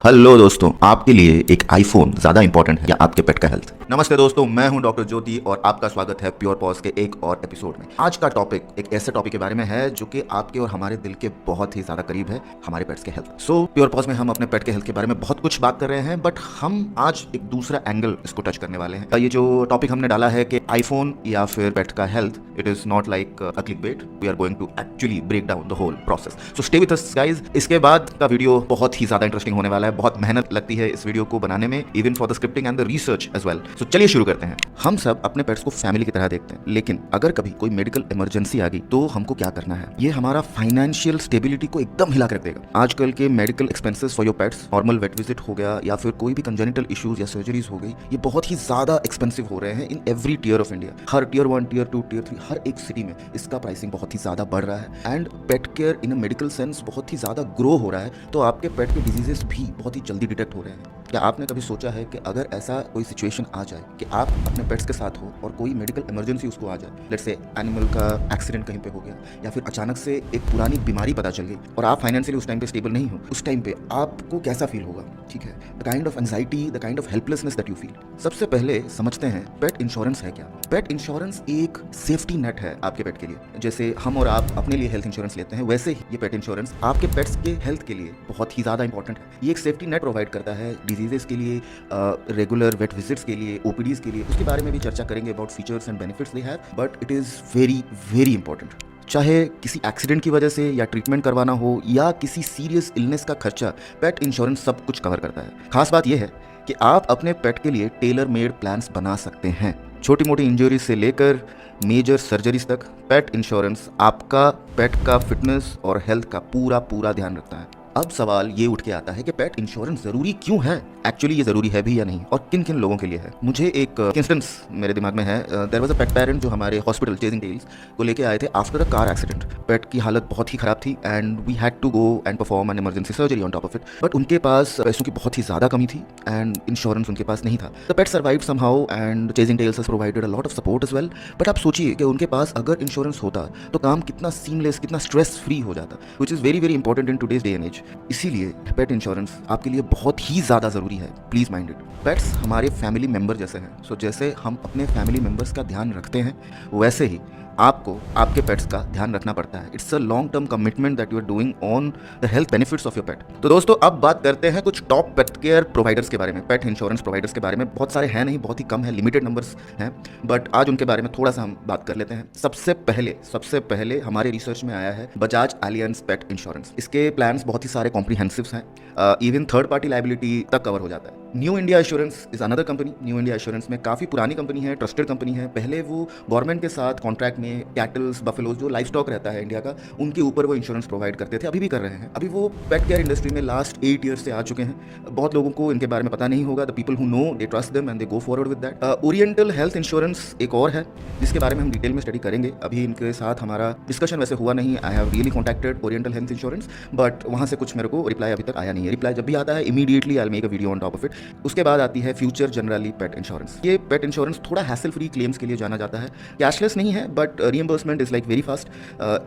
Hello दोस्तों, आपके लिए एक आईफोन ज्यादा इंपॉर्टेंट है या आपके पेट का हेल्थ। नमस्ते दोस्तों, मैं हूं डॉक्टर ज्योति और आपका स्वागत है प्योर पॉज के एक और एपिसोड में। आज का टॉपिक एक ऐसे टॉपिक के बारे में है जो कि आपके और हमारे दिल के बहुत ही ज्यादा करीब है, हमारे पेट्स के हेल्थ। सो प्योर पॉज में हम अपने पेट के हेल्थ के बारे में बहुत कुछ बात कर रहे हैं, बट हम आज एक दूसरा एंगल इसको टच करने वाले हैं। ये जो टॉपिक हमने डाला है कि आईफोन या फिर पेट का health, it is not like a clickbait, we are going to actually break down the whole process. So stay with us guys. इसके बाद का वीडियो बहुत ही ज्यादा इंटरेस्टिंग होने वाला है, बहुत मेहनत लगती है इस वीडियो को बनाने में, even for the scripting and the research as well. So चलिए शुरू करते हैं। हम सब अपने पेट्स को फैमिली की तरह देखते हैं, लेकिन अगर कभी कोई मेडिकल इमरजेंसी आ गई तो हमको क्या करना है? ये हमारा फाइनेंशियल स्टेबिलिटी को एकदम हिला कर रख देगा। आजकल के medical expenses for your pets, normal weight visit हो गया या फिर कोई भी कंजेनिटल इश्यूज या सर्जरीज हो गई, ये बहुत ही ज्यादा एक्सपेंसिव हो रहे हैं in every tier of India. हर टीयर 1, टीयर 2, टीयर 3, हर एक सिटी में इसका प्राइसिंग बहुत ही ज्यादा बढ़ रहा है and pet care in a medical sense बहुत ही ज्यादा ग्रो हो रहा है। तो आपके पेट के डिजीजेस भी बहुत ही जल्दी डिटेक्ट हो रहे हैं। क्या आपने कभी सोचा है कि अगर ऐसा कोई सिचुएशन आ जाए कि आप अपने पेट्स के साथ हो और कोई मेडिकल इमरजेंसी उसको आ जाए, लेट्स से एनिमल का एक्सीडेंट कहीं पे हो गया या फिर अचानक से एक पुरानी बीमारी पता चल गई और आप फाइनेंशियली उस टाइम पे स्टेबल नहीं हो, उस टाइम पे आपको कैसा फील होगा? ठीक है, the kind of anxiety, the kind of helplessness that you feel. सबसे पहले समझते हैं पेट इंश्योरेंस है क्या। पेट इंश्योरेंस एक सेफ्टी नेट है आपके पेट के लिए। जैसे हम और आप अपने लिए हेल्थ इंश्योरेंस लेते हैं, वैसे ही ये पेट इंश्योरेंस आपके पेट्स के हेल्थ के लिए बहुत ही ज्यादा इंपॉर्टेंट है। ये एक सेफ्टी नेट प्रोवाइड करता है डिजीजेस के लिए, रेगुलर वेट विजिट्स के लिए, ओपीडीज के लिए। उसके बारे में भी चर्चा करेंगे about features and benefits they have, but it is very very important. चाहे किसी एक्सीडेंट की वजह से या ट्रीटमेंट करवाना हो या किसी सीरियस इलनेस का खर्चा, पेट इंश्योरेंस सब कुछ कवर करता है। खास बात यह है कि आप अपने पेट के लिए टेलर मेड प्लान्स बना सकते हैं। छोटी मोटी इंजरीज से लेकर मेजर सर्जरीज तक पेट इंश्योरेंस आपका पेट का फिटनेस और हेल्थ का पूरा ध्यान रखता है। अब सवाल ये उठ के आता है कि पेट इंश्योरेंस जरूरी क्यों है? एक्चुअली ये जरूरी है भी या नहीं, और किन किन लोगों के लिए है? मुझे एक इंस्टेंस मेरे दिमाग में है। There was a pet parent जो हमारे हॉस्पिटल चेजिंग टेल्स को लेके आए थे after a car accident. Pet की हालत बहुत ही खराब थी and we had to go and perform an emergency surgery on top of it, but उनके पास पैसों की बहुत ही ज्यादा कमी थी एंड इंश्योरेंस उनके पास नहीं था। The pet survived somehow and Chasing Tails has provided a lot of support as well. But आप सोचिए कि उनके पास अगर इंश्योरेंस होता तो काम कितना सीमलेस, कितना स्ट्रेस फ्री हो जाता, which is very very important in today's day and age. इसीलिए पेट इंश्योरेंस आपके लिए बहुत ही ज़्यादा ज़रूरी है। Please mind it. पेट्स हमारे फैमिली मेंबर जैसे हैं। सो जैसे हम अपने फैमिली मेंबर्स का ध्यान रखते हैं, वैसे ही आपको आपके पेट्स का ध्यान रखना पड़ता है। It's a long term commitment that you are doing on the health benefits of your pet. तो दोस्तों, अब बात करते हैं कुछ टॉप पेट केयर प्रोवाइडर्स के बारे में, पेट इंश्योरेंस प्रोवाइडर्स के बारे में। बहुत सारे हैं नहीं, बहुत ही कम है, लिमिटेड नंबर्स हैं, बट आज उनके बारे में थोड़ा सा हम बात कर लेते हैं। सबसे पहले हमारे रिसर्च में आया है बजाज एलियंस पेट इंश्योरेंस। इसके प्लान्स बहुत ही सारे कॉम्प्रिहेंसिव हैं, इवन थर्ड पार्टी लाइबिलिटी तक कवर हो जाता है। New India assurance is another company. New India assurance में काफ़ी पुरानी कंपनी है, ट्रस्टेड कंपनी है। पहले वो गवर्नमेंट के साथ कॉन्ट्रैक्ट में कैटल्स, बफेलोज, जो लाइफ स्टॉक रहता है इंडिया का, उनके ऊपर वो इंश्योरेंस प्रोवाइड करते थे, अभी भी कर रहे हैं। अभी वो पेट केयर इंडस्ट्री में लास्ट 8 ईयर्स से आ चुके हैं। बहुत लोगों को इनके बारे में पता नहीं होगा। The people who know, they trust them and they go forward with that. Oriental health insurance एक और है जिसके बारे में हम डिटेल में स्टडी करेंगे। अभी इनके साथ हमारा डिस्कशन वैसे हुआ नहीं। I have really contacted oriental health insurance, but वहाँ से कुछ मेरे को रिप्लाई अभी तक आया नहीं है। रिप्लाई जब भी आता है immediately I will make a video on top of it. उसके बाद आती है फ्यूचर जनरली पेट इंश्योरेंस। ये पेट इंश्योरेंस थोड़ा हैसल फ्री क्लेम्स के लिए जाना जाता है। कैशलेस नहीं है, but reimbursement is like very fast.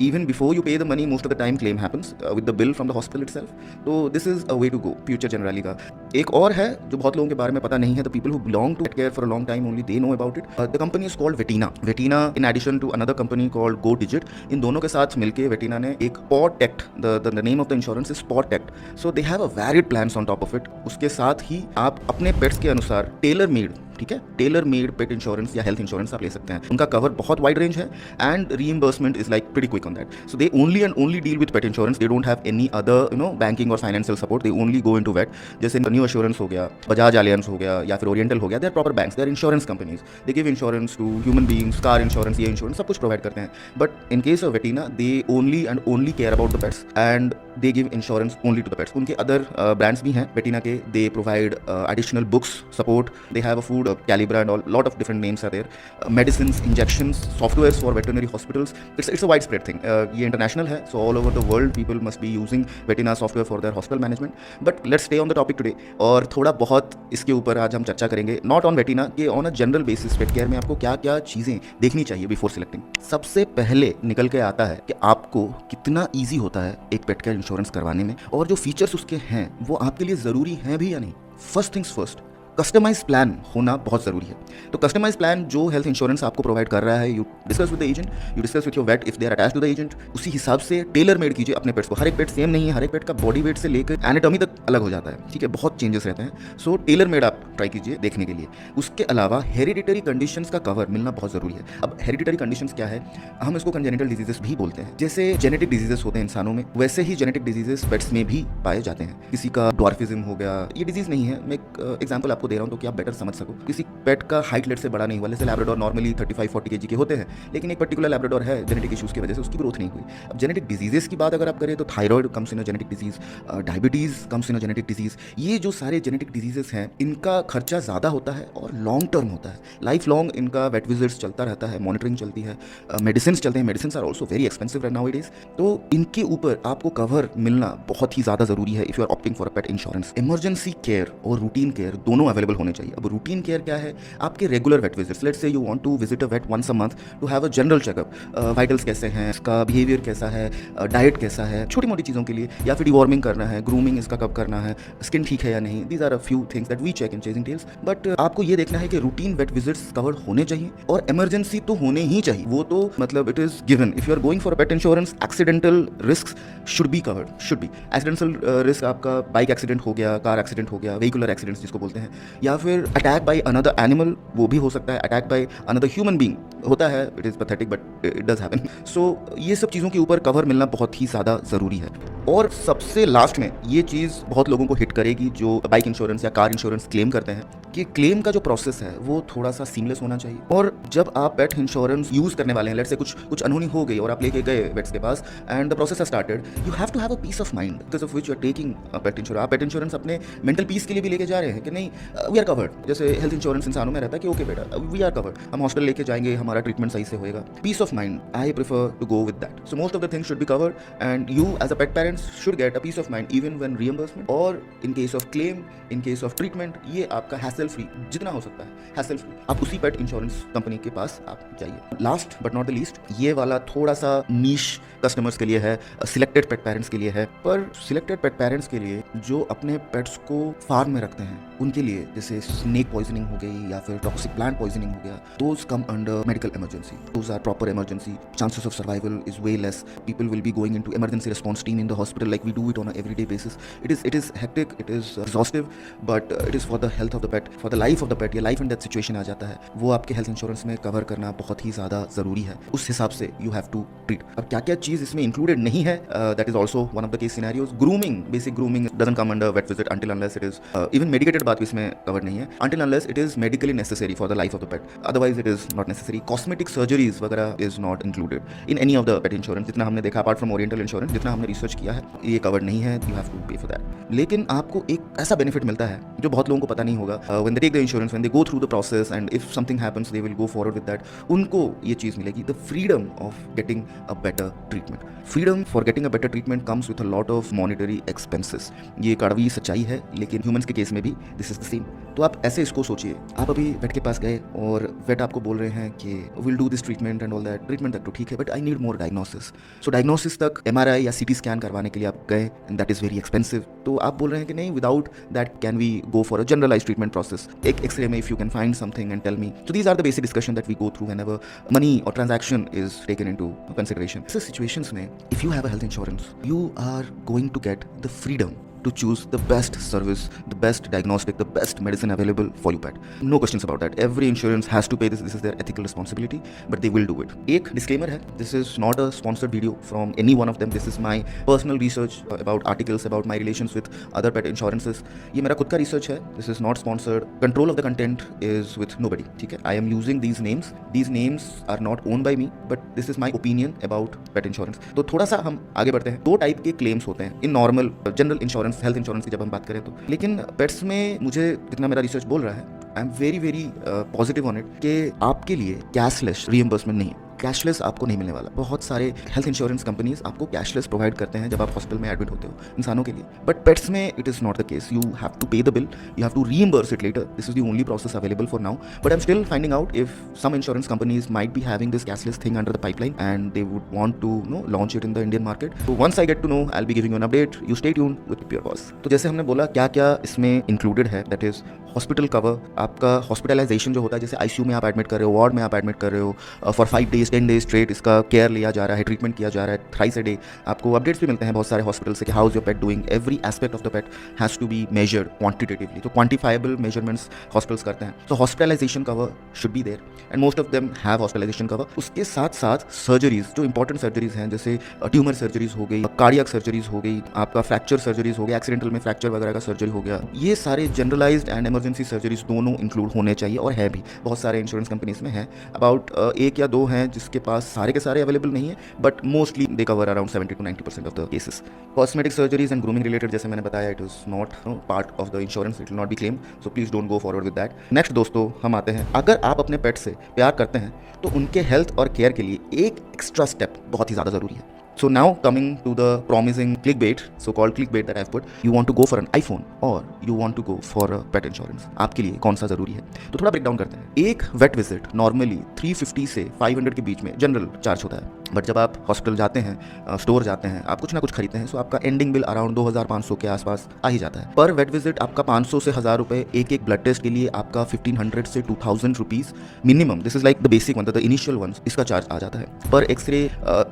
Even before you pay the money, most of the time claim happens with the bill from the hospital itself. तो this is a way to go, future generally का। एक और है जो बहुत लोगों के बारे में पता नहीं है, the people who belong to pet care for a long time, only they know about it. The company is called Vetina. Vetina in addition to another company called Go Digit, इन दोनों के साथ मिलकर वेटिना ने एक Pawtect, the name of the insurance is Pawtect. So they have a valid plans on top of it. उसके साथ ही आप अपने पेट्स के अनुसार टेलर मेड, ठीक है, टेलर मेड पेट इंश्योरेंस या हेल्थ इंश्योरेंस आप ले सकते हैं। उनका कवर बहुत वाइड रेंज है and reimbursement is like pretty quick on that. So they only and only deal with pet insurance, they don't have any other banking और financial support, they only go into vet. जैसे new assurance हो गया, Bajaj aliens हो गया या फिर Oriental हो गया, they are proper banks, they are insurance companies. They give insurance to human beings, car insurance, ये इंश्योरेंस सब कुछ प्रोवाइड करते हैं। But in case of Vetina, they only and only care about the pets and they give insurance only to the pets. उनके other brands भी हैं Vetina के। They provide additional books support, they have a food Calibra and all, lot of different names are there. Medicines, injections, softwares for veterinary hospitals. It's a widespread thing. ये international है, so all over the world people must be using Vetina software for their hospital management. But let's stay on the topic today. और थोड़ा बहुत इसके ऊपर आज हम चर्चा करेंगे, not on Vetina, कि on a general basis pet care में आपको क्या क्या चीज़ें देखनी चाहिए बिफोर सिलेक्टिंग। सबसे पहले निकल के आता है कि आपको कितना ईजी होता है एक पेट केयर इंश्योरेंस करवाने में, और जो फीचर्स उसके हैं वो आपके लिए ज़रूरी हैं भी या नहीं। First things first, customise plan होना बहुत ज़रूरी है। तो कस्टमाइज प्लान जो हेल्थ इंश्योरेंस आपको प्रोवाइड कर रहा है, you discuss with the agent, you discuss with your vet if they are attached to the agent. उसी हिसाब से टेलर मेड कीजिए अपने पेट्स को। हर एक पेट सेम नहीं है, हर एक पेट का बॉडी वेट से लेकर एनाटॉमी तक अलग हो जाता है, ठीक है, बहुत चेंजेस रहते हैं। सो टेलर मेड आप ट्राई कीजिए देखने के लिए। उसके अलावा हेरिडिटरी कंडीशंस का कवर मिलना बहुत ज़रूरी है। अब हेरिडिटरी कंडीशंस क्या है, हम इसको कंजेनिटल डिजीजेस भी बोलते हैं। जैसे जेनेटिक डिजीजेस होते हैं इंसानों में, वैसे ही जेनेटिक डिजीजेस पेट्स में भी पाए जाते हैं। किसी का ड्वार्फिज्म हो गया, ये डिजीज नहीं है, मैं एक एग्जाम्पल आपको दे रहा हूँ तो कि आप बेटर समझ सको। किसी पेट का हाइट लेट से बड़ा नहीं हुआ, जैसे लैब्राडोर नॉर्मली 35-40 kg के होते हैं, लेकिन एक पर्टिकुलर लैब्राडोर है जेनेटिक इश्यूज की वजह से उसकी ग्रोथ नहीं हुई। अब जेनेटिक डिजीजेस की बात अगर आप करें तो thyroid comes in a genetic disease, diabetes comes in a genetic disease. ये जो सारे जेनेटिक डिजीजेस हैं इनका खर्चा ज़्यादा होता है और लॉन्ग टर्म होता है, लाइफ लॉन्ग इनका वेट विजिट्स चलता रहता है, मॉनिटरिंग चलती है, मेडिसिन चलते हैं। Medicine are also very expensive right nowadays. तो इनके ऊपर आपको कवर मिलना बहुत ही ज़्यादा ज़रूरी है if you are opting for a pet insurance. Emergency care और रूटीन केयर दोनों अवेलेबल होने चाहिए। अब रूटीन केयर क्या है, आपके regular vet visits. Let's say you want to visit a vet once a month to have a general checkup, vitals कैसे हैं, इसका बिहेवियर कैसा है, डाइट कैसा है, छोटी मोटी चीज़ों के लिए, या फिर डिवॉर्मिंग करना है, ग्रूमिंग इसका कब करना है, स्किन ठीक है या नहीं। These are a few things that we check in Chasing Tails. But आपको ये देखना है कि रूटीन वेट विजिट्स कवर होने चाहिए और इमरजेंसी तो होने ही चाहिए। वो तो मतलब it is given. If you are going for a pet insurance, accidental risk should be covered, should be. Accidental risk आपका बाइक एक्सीडेंट हो गया, कार एक्सीडेंट हो गया, व्हीकुलर एक्सीडेंट्स जिसको बोलते हैं, या फिर अटैक बाय अनदर एनिमल, वो भी हो सकता है। Attack by another human being होता है, it is pathetic but it does happen. So ये सब चीज़ों के ऊपर कवर मिलना बहुत ही ज़्यादा ज़रूरी है। और सबसे लास्ट में ये चीज़ बहुत लोगों को हिट करेगी जो बाइक इंश्योरेंस या कार इंश्योरेंस क्लेम करते हैं, कि क्लेम का जो प्रोसेस है वो थोड़ा सा सीमलेस होना चाहिए। और जब आप पेट इंश्योरेंस यूज़ करने वाले हैं, लेट्स से कुछ अनहोनी हो गई और आप लेके गए वेट्स के पास and the process has started, you have to have a peace of mind because of which you are taking pet insurance. आप पेट इंश्योरेंस अपने मेंटल पीस के लिए भी लेके जा रहे हैं कि नहीं, वी आर कवर्ड। जैसे हेल्थ इंश्योरेंस इंसानों में रहता है कि ओके बेटा वी आर कवर्ड, हम हॉस्पिटल लेके जाएंगे, हमारा ट्रीटमेंट सही से होएगा। Peace of mind, I prefer to go with that. So most of the things should be covered and you as a pet parents should get a peace of mind even when reimbursement और in case of claim, in case of treatment. ये आपका hassle free जितना हो सकता है, hassle free, आप उसी pet insurance company के पास आप जाइए। Last but not the least, ये वाला थोड़ा सा नीश कस्टमर्स के लिए है, सिलेक्टेड पेट पेरेंट्स के लिए है। पर सिलेक्टेड पेट पेरेंट्स के लिए जो अपने पेट्स को फार्म में रखते हैं उनके लिए, जैसे स्नेक पॉइजनिंग हो गई या फिर टॉक्सिक प्लांट पॉइजनिंग हो गया, those come under medical emergency, those are proper emergency, chances of survival is way less. People will be going into emergency response team in the hospital like we do it on a everyday basis. It is hectic, it is exhaustive, but it is for the health of the pet, for the life of the pet. ये life and death situation आ जाता है, वो आपके health insurance में cover करना बहुत ही ज़्यादा ज़रूरी है। उस हिसाब से you have to treat। अब क्या क्या चीज़ इसमें इंक्लूडेड नहीं है, that is also one of the case scenarios. Grooming, basic grooming doesn't come under vet visit until unless it is even medicated बात भी इसमें कवर नहीं है, until unless it is medically necessary for the life of the pet. Otherwise it is not necessary. Cosmetic surgeries वगैरह is not included in any of the pet insurance। जितना हमने देखा apart from Oriental Insurance, जितना हमने research किया है, ये covered नहीं है, you have to pay for that। लेकिन आपको एक ऐसा बेनिफिट मिलता है जो बहुत लोगों को पता नहीं होगा। when they take the insurance, when they go through the process and if something happens they will go forward with that, उनको ये चीज़ मिलेगी, the freedom of getting a better treatment। freedom for getting a better treatment comes with a lot of monetary expenses। ये कड़वी सच्चाई है, लेकिन humans के case में भी दिस इज द सेम। तो आप ऐसे इसको सोचिए, आप अभी वेट के पास गए और वेट आपको बोल रहे हैं कि will do this treatment and all that. Treatment तक तो ठीक है but I need more diagnosis. So diagnosis तक MRI या CT स्कैन करवाने के लिए आप गए and that is very expensive. तो आप बोल रहे हैं कि नहीं, without that can we go for a generalise treatment process. एक एक्सरे में if you can find something and tell me. So these are the basic discussion that we go through whenever money और transaction is taken into consideration. ऐसे situations में if you have a health insurance, you are going to get the freedom to choose the best service, the best diagnostic, the best medicine available for your pet. No questions about that. Every insurance has to pay this. This is their ethical responsibility, but they will do it. एक disclaimer है, this is not a sponsored video from any one of them. This is my personal research about articles about my relations with other pet insurances. ये मेरा खुद का research है. This is not sponsored. Control of the content is with nobody. ठीक है? I am using these names. These names are not owned by me, but this is my opinion about pet insurance. तो थोड़ा सा हम आगे बढ़ते हैं। दो टाइप के क्लेम्स होते हैं in normal general insurance, health insurance की जब हम बात करें तो। लेकिन पेट्स में मुझे जितना मेरा रिसर्च बोल रहा है, I am very very positive on it कि आपके लिए कैशलेस रीइंबर्समेंट नहीं है, कैशलेस आपको नहीं मिलने वाला। बहुत सारे हेल्थ इंश्योरेंस कंपनीज आपको कैशलेस प्रोवाइड करते हैं जब आप हॉस्पिटल में एडमिट होते हो इंसानों के लिए, बट पेट्स में it is not the case. You have to pay the bill, you have to reimburse it later. This is the only process available for now, but I am still finding out if some insurance companies might be having this cashless thing under the pipeline and they would want to launch it in the Indian market. So once I get to know, I'll be giving you an update. You stay tuned with Pure Pause. तो जैसे हमने बोला क्या क्या इसमें included है, that is hospital cover, आपका hospitalisation जो होता है, जैसे आईसीयू में आप एडमिट कर रहे हो, वार्ड में आप एडमिट कर रहे हो फॉर 5 days 10 days स्ट्रेट, इसका केयर लिया जा रहा है, ट्रीटमेंट किया जा रहा है थ्राइस अ डे। आपको अपडेट्स भी मिलते हैं बहुत सारे हॉस्पिटल से कि how is your pet doing. Every aspect of the pet has to be measured quantitatively, तो क्वांटिफाइबल मेजरमेंट्स हॉस्पिटल्स करते हैं। तो hospitalisation cover should be there and most of them have hospitalisation cover. उसके साथ साथ surgeries, जो important surgeries हैं, जैसे ट्यूमर सर्जरीज हो गई, कार्डियक सर्जरीज हो गई, आपका फ्रैक्चर सर्जरीज हो गया, एक्सीडेंटल में फ्रैक्चर वगैरह का सर्जरी हो गया, ये सारे जनरलाइज्ड एंड इमरजेंसी सर्जरीज दोनों इंक्लूड होने चाहिए और है भी। बहुत सारे इंश्योरेंस कंपनीज में है, अबाउट 1 या 2 हैं जिसके पास सारे के सारे अवेलेबल नहीं है, but mostly they cover around 70 to 90% of the cases. Cosmetic surgeries and grooming related, जैसे मैंने बताया, it is not part of the insurance, it will not be claim, so please don't go forward with that. Next दोस्तों, हम आते हैं, अगर आप अपने पेट से प्यार करते हैं तो उनके हेल्थ और केयर के लिए एक एक्स्ट्रा स्टेप बहुत ही ज़्यादा ज़रूरी है। So now coming to the promising clickbait, so-called clickbait that I've put, you want to go for an iPhone or you want to go for a pet insurance? आपके लिए कौन सा जरूरी है? तो थोड़ा ब्रेक डाउन करते हैं। एक वेट विजिट नॉर्मली 350 से 500 के बीच में जनरल चार्ज होता है, बट जब आप हॉस्पिटल जाते हैं, स्टोर जाते हैं, आप कुछ ना कुछ खरीदते हैं, सो आपका एंडिंग बिल अराउंड 2500 के आसपास आ ही जाता है। पर वेट विजिट आपका 500 से 1000 रुपए, एक ब्लड टेस्ट के लिए आपका 1500 से 2000 rupees minimum, this is like the basic one, the initial ones, इसका चार्ज आ जाता है। पर x ray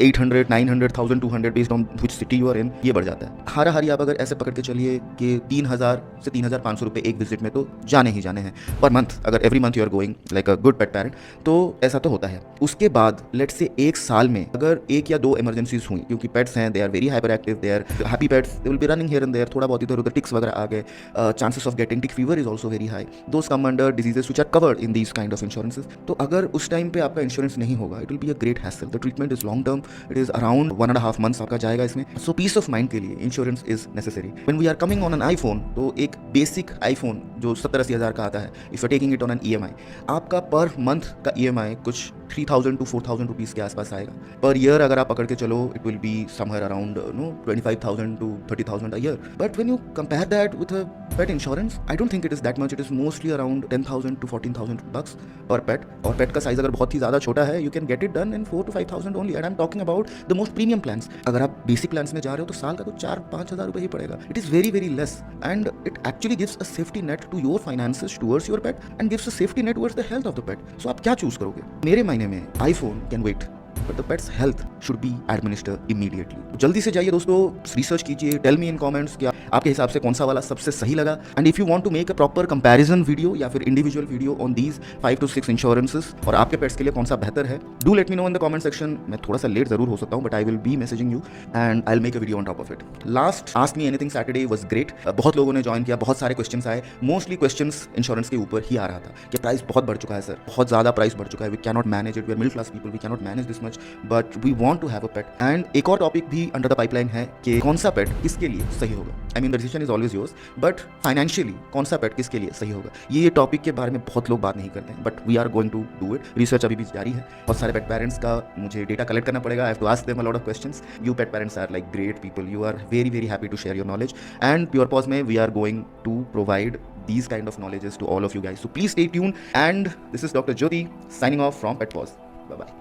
800 900 1200 based on which city you are in, ये बढ़ जाता है। हारा हारी आप अगर ऐसे पकड़ के चलिए कि 3000 से 3500 रुपए एक विजिट में तो जाने ही जाने हैं पर मंथ, अगर every month you are going like a good pet parent, तो ऐसा तो होता है। उसके बाद लेट्स से 1 साल में अगर 1 या 2 इमरजेंसीज हुई, क्योंकि पेट्स हैं, they are very hyper active, they are happy pets, they will be running here and there, थोड़ा बहुत इधर उधर टिक्स वगैरह आ गए, chances of getting tick fever is also very high, those come under diseases which are covered in these kind of insurances. तो अगर उस टाइम पे आपका इंश्योरेंस नहीं होगा, it will be a great hassle. The treatment is long term, it is around 1.5 months आपका जाएगा इसमें। सो पीस ऑफ माइंड के लिए insurance is necessary. When we are coming on an iPhone, तो एक बेसिक आईफोन जो 70-80 हज़ार का आता है, if you taking it on an EMI, आपका पर मंथ का EMI कुछ 3000 to 4000 रुपीज़ के आसपास आएगा। पर ईयर अगर आप पकड़ के चलो, it will be somewhere around 25,000 to 30,000 a year. But when you compare that with a pet insurance, I don't think it is that much. It is mostly around 10,000 to 14,000 bucks per pet. और पेट का size अगर बहुत ही ज़्यादा छोटा है, you can get it done in 4 to 5,000 only. And I'm talking about the most premium plans. अगर आप basic plans में जा रहे हो तो साल का तो 4-5 हज़ार रुपये ही पड़ेगा। It is very very less, and it actually gives a safety net to your finances towards your pet and gives a safety net towards the health of the pet. So आप क्या चूज करोगे? मेरे मायने में iPhone can wait, but the pet's health should be administered immediately. तो जल्दी से जाइए दोस्तों, रिसर्च कीजिए, टेल मी इन कमेंट्स कि आपके हिसाब से कौन सा वाला सबसे सही लगा। And if you want to make a proper comparison video या फिर individual video on these 5 to 6 insurances और आपके पेट्स के लिए कौन सा बेहतर है, do let me know in the comment section. मैं थोड़ा सा लेट जरूर हो सकता हूँ, but I will be messaging you and I will make a video on top of it. Last ask me anything Saturday was great. बहुत लोगों ने ज्वाइन किया, बहुत सारे क्वेश्चंस आए, मोस्टली क्वेश्चंस इंश्योरेंस के ऊपर ही आ रहा था कि प्राइस बहुत बढ़ चुका है सर, बहुत ज़्यादा प्राइस बढ़ चुका है, we can not manage it, we are middle class people, we can not manage this much, but we want to have a pet. And एक और टॉपिक भी अंडर द पाइपलाइन है कि कौन सा पेट किसके लिए सही होगा। I mean the decision is always yours, but financially कौन सा पेट किसके लिए सही होगा, ये टॉपिक के बारे में बहुत लोग बात नहीं करते हैं, but we are going to do it. Research अभी भी जारी है, बहुत सारे पेट पेरेंट्स का मुझे डेटा कलेक्ट करना पड़ेगा। I have to ask them a lot of questions. You pet parents are like great people, you are very very happy to share your knowledge, and Pure Paws में we are going to provide these kind of knowledges to all of you guys. So please stay tuned, and this is Dr. Jyoti signing off from Pet Pause. Bye bye.